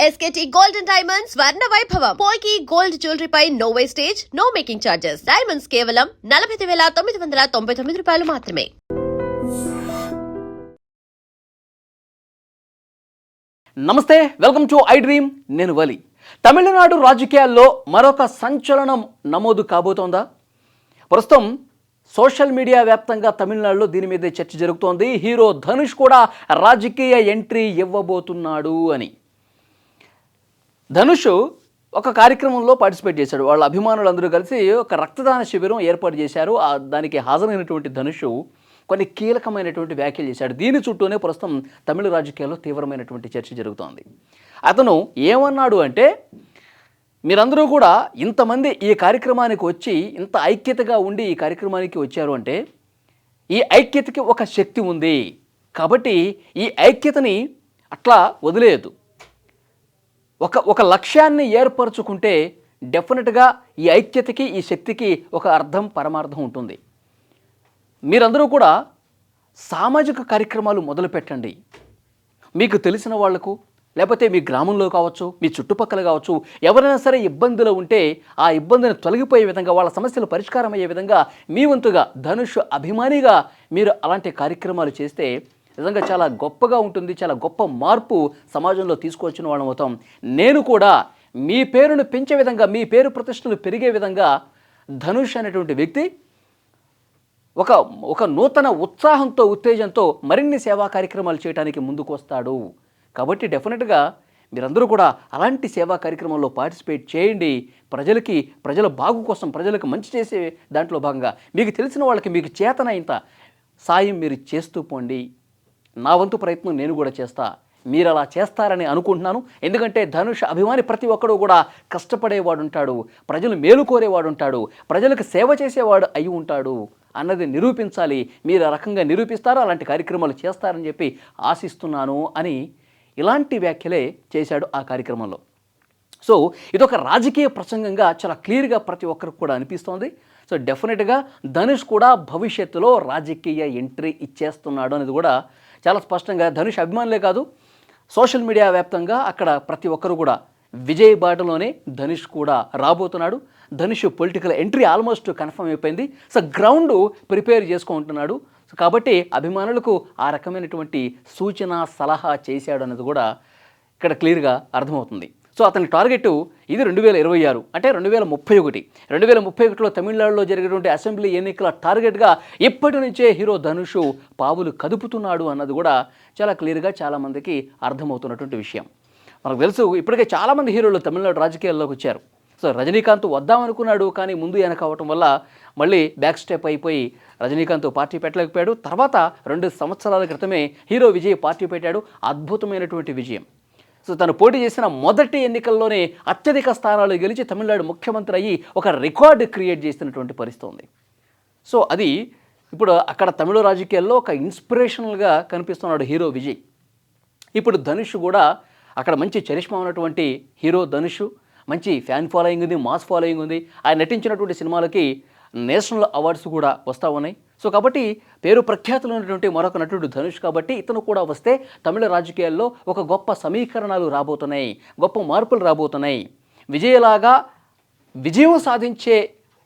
SKT Gold and Diamonds Swarna Vaibhavam. Polki Gold Jewelry pi no wastage, no making charges. Diamonds కేవలం 49,999 రూపాయలు మాత్రమే. నమస్తే, welcome to I dream. నేను వలి. తమిళనాడు రాజకీయాల్లో మరొక సంచలనం నమోదు కాబోతోందా? ప్రస్తుతం సోషల్ మీడియా వ్యాప్తంగా తమిళనాడులో దీని మీదే చర్చ జరుగుతోంది. హీరో ధనుష్ కూడా రాజకీయ ఎంట్రీ ఇవ్వబోతున్నాడు అని. ధనుష్ ఒక కార్యక్రమంలో పార్టిసిపేట్ చేశాడు. వాళ్ళ అభిమానులందరూ కలిసి ఒక రక్తదాన శిబిరం ఏర్పాటు చేశారు. దానికి హాజరైనటువంటి ధనుష్ కొన్ని కీలకమైనటువంటి వ్యాఖ్యలు చేశాడు. దీని చుట్టూనే ప్రస్తుతం తమిళ రాజకీయాల్లో తీవ్రమైనటువంటి చర్చ జరుగుతోంది. అతను ఏమన్నాడు అంటే, మీరందరూ కూడా ఇంతమంది ఈ కార్యక్రమానికి వచ్చి ఇంత ఐక్యతగా ఉండి ఈ కార్యక్రమానికి వచ్చారు అంటే ఈ ఐక్యతకి ఒక శక్తి ఉంది. కాబట్టి ఈ ఐక్యతని అట్లా వదిలేయద్దు. ఒక లక్ష్యాన్ని ఏర్పరచుకుంటే డెఫినెట్గా ఈ ఐక్యతకి ఈ శక్తికి ఒక అర్థం పరమార్థం ఉంటుంది. మీరందరూ కూడా సామాజిక కార్యక్రమాలు మొదలుపెట్టండి. మీకు తెలిసిన వాళ్లకు, లేకపోతే మీ గ్రామంలో కావచ్చు, మీ చుట్టుపక్కల కావచ్చు, ఎవరైనా సరే ఇబ్బందులు ఉంటే ఆ ఇబ్బందిని తొలగిపోయే విధంగా, వాళ్ళ సమస్యలు పరిష్కారం అయ్యే విధంగా మీ వంతుగా ధనుష్ అభిమానిగా మీరు అలాంటి కార్యక్రమాలు చేస్తే నిజంగా చాలా గొప్పగా ఉంటుంది. చాలా గొప్ప మార్పు సమాజంలో తీసుకొచ్చిన వాళ్ళం అవుతాం. నేను కూడా మీ పేరును పెంచే విధంగా, మీ పేరు ప్రతిష్టలు పెరిగే విధంగా ధనుష్ అనేటువంటి వ్యక్తి ఒక నూతన ఉత్సాహంతో, ఉత్తేజంతో మరిన్ని సేవా కార్యక్రమాలు చేయడానికి ముందుకు వస్తాడు. కాబట్టి డెఫినెట్గా మీరందరూ కూడా అలాంటి సేవా కార్యక్రమంలో పార్టిసిపేట్ చేయండి. ప్రజల బాగు కోసం, ప్రజలకు మంచి చేసే దాంట్లో భాగంగా మీకు తెలిసిన వాళ్ళకి మీకు చేతనైనంత సాయం మీరు చేస్తూ పోండి. నా వంతు ప్రయత్నం నేను కూడా చేస్తా. మీరు అలా చేస్తారని అనుకుంటున్నాను. ఎందుకంటే ధనుష్ అభిమాని ప్రతి ఒక్కడు కూడా కష్టపడేవాడు ఉంటాడు, ప్రజలు మేలు కోరేవాడు ఉంటాడు, ప్రజలకు సేవ చేసేవాడు అయి ఉంటాడు అన్నది నిరూపించాలి. మీరు ఆ రకంగా నిరూపిస్తారు, అలాంటి కార్యక్రమాలు చేస్తారని చెప్పి ఆశిస్తున్నాను అని ఇలాంటి వ్యాఖ్యలే చేశాడు ఆ కార్యక్రమంలో. సో ఇదొక రాజకీయ ప్రసంగంగా చాలా క్లియర్గా ప్రతి ఒక్కరికి కూడా అనిపిస్తోంది. సో డెఫినెట్గా ధనుష్ కూడా భవిష్యత్తులో రాజకీయ ఎంట్రీ ఇచ్చేస్తున్నాడు అనేది కూడా చాలా స్పష్టంగా ధనుష్ అభిమానులే కాదు, సోషల్ మీడియా వ్యాప్తంగా అక్కడ ప్రతి ఒక్కరు కూడా విజయ్ బాటలోనే ధనుష్ కూడా రాబోతున్నాడు. Dhanush political entry almost confirm అయిపోయింది. సో గ్రౌండ్ ప్రిపేర్ చేసుకుంటున్నాడు. సో కాబట్టి అభిమానులకు ఆ రకమైనటువంటి సూచన, సలహా చేశాడు అనేది కూడా ఇక్కడ క్లియర్గా అర్థమవుతుంది. సో అతని టార్గెట్ ఇది 2026, అంటే 2031. 2031లో తమిళనాడులో జరిగేటువంటి అసెంబ్లీ ఎన్నికల టార్గెట్గా ఇప్పటి నుంచే హీరో ధనుష్ పావులు కదుపుతున్నాడు అన్నది కూడా చాలా క్లియర్గా చాలామందికి అర్థమవుతున్నటువంటి విషయం. మనకు తెలుసు, ఇప్పటికే చాలామంది హీరోలు తమిళనాడు రాజకీయాల్లోకి వచ్చారు. సో రజనీకాంత్ వద్దామనుకున్నాడు, కానీ ముందు వెనక అవటం వల్ల మళ్ళీ బ్యాక్ స్టెప్ అయిపోయి రజనీకాంత్ పార్టీ పెట్టలేకపోయాడు. తర్వాత 2 సంవత్సరాల క్రితమే హీరో విజయ్ పార్టీ పెట్టాడు. అద్భుతమైనటువంటి విజయం. సో తను పోటీ చేసిన మొదటి ఎన్నికల్లోనే అత్యధిక స్థానాలు గెలిచి తమిళనాడు ముఖ్యమంత్రి అయ్యి ఒక రికార్డు క్రియేట్ చేసినటువంటి పరిస్థితి ఉంది. సో అది ఇప్పుడు అక్కడ తమిళ రాజకీయాల్లో ఒక ఇన్స్పిరేషనల్గా కనిపిస్తున్నాడు హీరో విజయ్. ఇప్పుడు ధనుష్ కూడా అక్కడ మంచి చరిష్మా ఉన్నటువంటి హీరో ధనుష్, మంచి ఫ్యాన్ ఫాలోయింగ్ ఉంది, మాస్ ఫాలోయింగ్ ఉంది. ఆయన నటించినటువంటి సినిమాలకి నేషనల్ అవార్డ్స్ కూడా వస్తూ ఉన్నాయి. సో కాబట్టి పేరు ప్రఖ్యాతులు ఉన్నటువంటి మరొక నటుడు ధనుష్. కాబట్టి ఇతను కూడా వస్తే తమిళ రాజకీయాల్లో ఒక గొప్ప సమీకరణాలు రాబోతున్నాయి, గొప్ప మార్పులు రాబోతున్నాయి. విజయలాగా విజయం సాధించే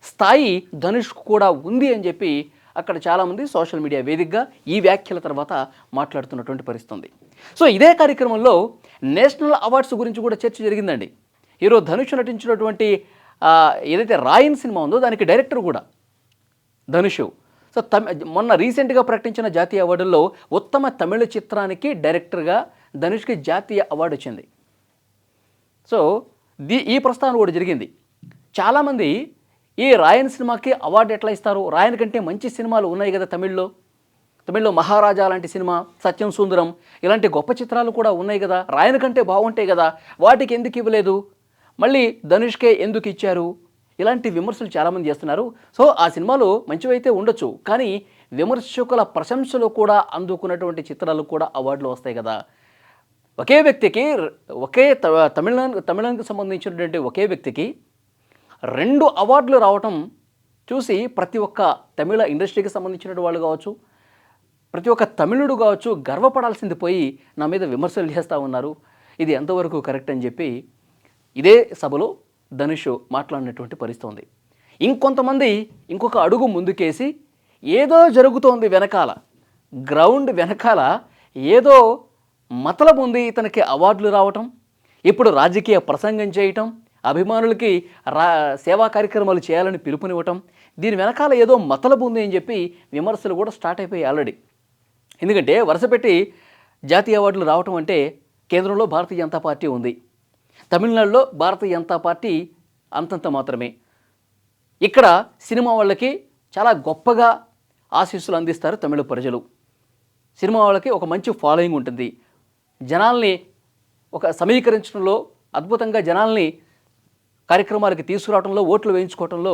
స్థాయి ధనుష్కు కూడా ఉంది అని చెప్పి అక్కడ చాలామంది సోషల్ మీడియా వేదికగా ఈ వ్యాఖ్యల తర్వాత మాట్లాడుతున్నటువంటి పరిస్థితి ఉంది. సో ఇదే కార్యక్రమంలో నేషనల్ అవార్డ్స్ గురించి కూడా చర్చ జరిగిందండి. హీరో ధనుష్ నటించినటువంటి ఏదైతే రాయన్ సినిమా ఉందో దానికి డైరెక్టర్ కూడా ధనుష్. సో మొన్న రీసెంట్గా ప్రకటించిన జాతీయ అవార్డుల్లో ఉత్తమ తమిళ చిత్రానికి డైరెక్టర్గా ధనుష్కి జాతీయ అవార్డు వచ్చింది. సో ఈ ప్రస్తావన కూడా జరిగింది. చాలామంది ఈ రాయన్ సినిమాకి అవార్డు ఎట్లా ఇస్తారు, రాయన్ కంటే మంచి సినిమాలు ఉన్నాయి కదా తమిళ్లో మహారాజా లాంటి సినిమా, సత్యం సుందరం ఇలాంటి గొప్ప చిత్రాలు కూడా ఉన్నాయి కదా, రాయన్ కంటే బాగుంటాయి కదా, వాటికి ఎందుకు ఇవ్వలేదు, మళ్ళీ ధనుష్కే ఎందుకు ఇచ్చారు, ఇలాంటి విమర్శలు చాలామంది చేస్తున్నారు. సో ఆ సినిమాలు మంచివైతే ఉండొచ్చు, కానీ విమర్శకుల ప్రశంసలు కూడా అందుకున్నటువంటి చిత్రాలు కూడా అవార్డులు వస్తాయి కదా. ఒకే వ్యక్తికి తమిళనాడుకు సంబంధించినటువంటి ఒకే వ్యక్తికి 2 అవార్డులు రావటం చూసి ప్రతి ఒక్క తమిళ ఇండస్ట్రీకి సంబంధించిన వాళ్ళు కావచ్చు, ప్రతి ఒక్క తమిళుడు కావచ్చు గర్వపడాల్సింది పోయి నా మీద విమర్శలు చేస్తూ ఉన్నారు. ఇది ఎంతవరకు కరెక్ట్ అని చెప్పి ఇదే సభలో ధనుష్ మాట్లాడినటువంటి పరిస్థితి ఉంది. ఇంకొంతమంది ఇంకొక అడుగు ముందుకేసి ఏదో జరుగుతోంది వెనకాల, గ్రౌండ్ వెనకాల ఏదో మతలబు ఉంది, ఇతనికి అవార్డులు రావటం, ఇప్పుడు రాజకీయ ప్రసంగం చేయటం, అభిమానులకి సేవా కార్యక్రమాలు చేయాలని పిలుపునివ్వటం, దీని వెనకాల ఏదో మతలబు ఉంది అని చెప్పి విమర్శలు కూడా స్టార్ట్ అయిపోయాయి ఆల్రెడీ. ఎందుకంటే వరుసపెట్టి జాతీయ అవార్డులు రావటం అంటే కేంద్రంలో భారతీయ జనతా పార్టీ ఉంది, తమిళనాడులో భారతీయ జనతా పార్టీ అంతంత మాత్రమే. ఇక్కడ సినిమా వాళ్ళకి చాలా గొప్పగా ఆశీస్సులు అందిస్తారు తమిళ ప్రజలు. సినిమా వాళ్ళకి ఒక మంచి ఫాలోయింగ్ ఉంటుంది, జనాల్ని ఒక సమీకరించడంలో అద్భుతంగా జనాల్ని కార్యక్రమాలకి తీసుకురావడంలో, ఓట్లు వేయించుకోవడంలో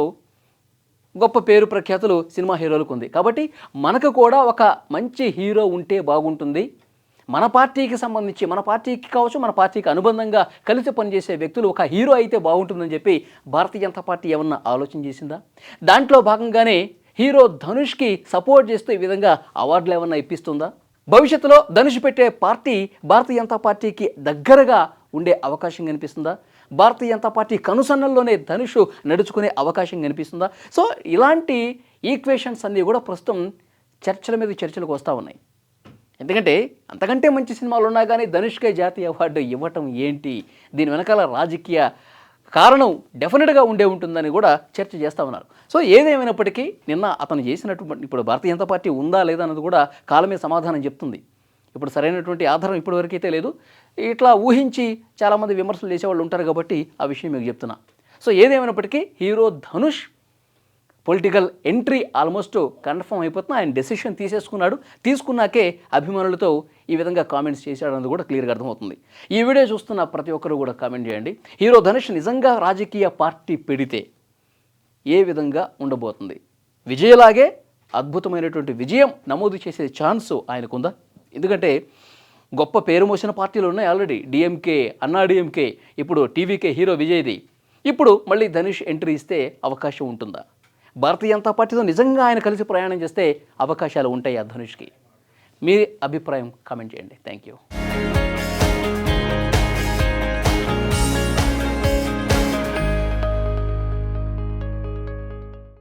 గొప్ప పేరు ప్రఖ్యాతులు సినిమా హీరోలకు ఉంది. కాబట్టి మనకు కూడా ఒక మంచి హీరో ఉంటే బాగుంటుంది, మన పార్టీకి సంబంధించి, మన పార్టీకి కావచ్చు, మన పార్టీకి అనుబంధంగా కలిసి పనిచేసే వ్యక్తులు ఒక హీరో అయితే బాగుంటుందని చెప్పి భారతీయ జనతా పార్టీ ఏమన్నా ఆలోచన చేసిందా? దాంట్లో భాగంగానే హీరో ధనుష్కి సపోర్ట్ చేస్తూ ఈ విధంగా అవార్డులు ఏమన్నా ఇప్పిస్తుందా? భవిష్యత్తులో ధనుష్ పెట్టే పార్టీ భారతీయ జనతా పార్టీకి దగ్గరగా ఉండే అవకాశం కనిపిస్తుందా? భారతీయ జనతా పార్టీ కనుసన్నల్లోనే ధనుష్ నడుచుకునే అవకాశం కనిపిస్తుందా? సో ఇలాంటి ఈక్వేషన్స్ అన్నీ కూడా ప్రస్తుతం చర్చల మీద చర్చలకు వస్తూ ఉన్నాయి. ఎందుకంటే అంతకంటే మంచి సినిమాలు ఉన్నా కానీ ధనుష్కే జాతీయ అవార్డు ఇవ్వటం ఏంటి? దీని వెనకాల రాజకీయ కారణం డెఫినెట్గా ఉండే ఉంటుందని కూడా చర్చ చేస్తూ ఉన్నారు. సో ఏదేమైనప్పటికీ నిన్న అతను చేసినటువంటి, ఇప్పుడు భారతీయ జనతా పార్టీ ఉందా లేదా అన్నది కూడా కాలమే సమాధానం చెప్తుంది. ఇప్పుడు సరైనటువంటి ఆధారం ఇప్పటివరకు అయితే లేదు. ఇట్లా ఊహించి చాలామంది విమర్శలు చేసేవాళ్ళు ఉంటారు కాబట్టి ఆ విషయం మీకు చెప్తున్నా. సో ఏదేమైనప్పటికీ hero Dhanush political entry almost confirm అయిపోతున్నా. ఆయన డెసిషన్ తీసుకున్నాకే అభిమానులతో ఈ విధంగా కామెంట్స్ చేశాడన్నది కూడా క్లియర్గా అర్థమవుతుంది. ఈ వీడియో చూస్తున్న ప్రతి ఒక్కరు కూడా కామెంట్ చేయండి, హీరో ధనుష్ నిజంగా రాజకీయ పార్టీ పెడితే ఏ విధంగా ఉండబోతుంది? విజయలాగే అద్భుతమైనటువంటి విజయం నమోదు చేసే ఛాన్స్ ఆయనకుందా? ఎందుకంటే గొప్ప పేరు మోసిన పార్టీలు ఉన్నాయి ఆల్రెడీ, డిఎంకే, అన్నా డిఎంకే, ఇప్పుడు టీవీకే హీరో విజయ్ది. ఇప్పుడు మళ్ళీ ధనుష్ ఎంట్రీ ఇస్తే అవకాశం ఉంటుందా? భారతీయ జనతా పార్టీతో నిజంగా ఆయన కలిసి ప్రయాణం చేస్తే అవకాశాలు ఉంటాయి ఆ ధనుష్కి. మీ అభిప్రాయం కామెంట్ చేయండి. Thank you.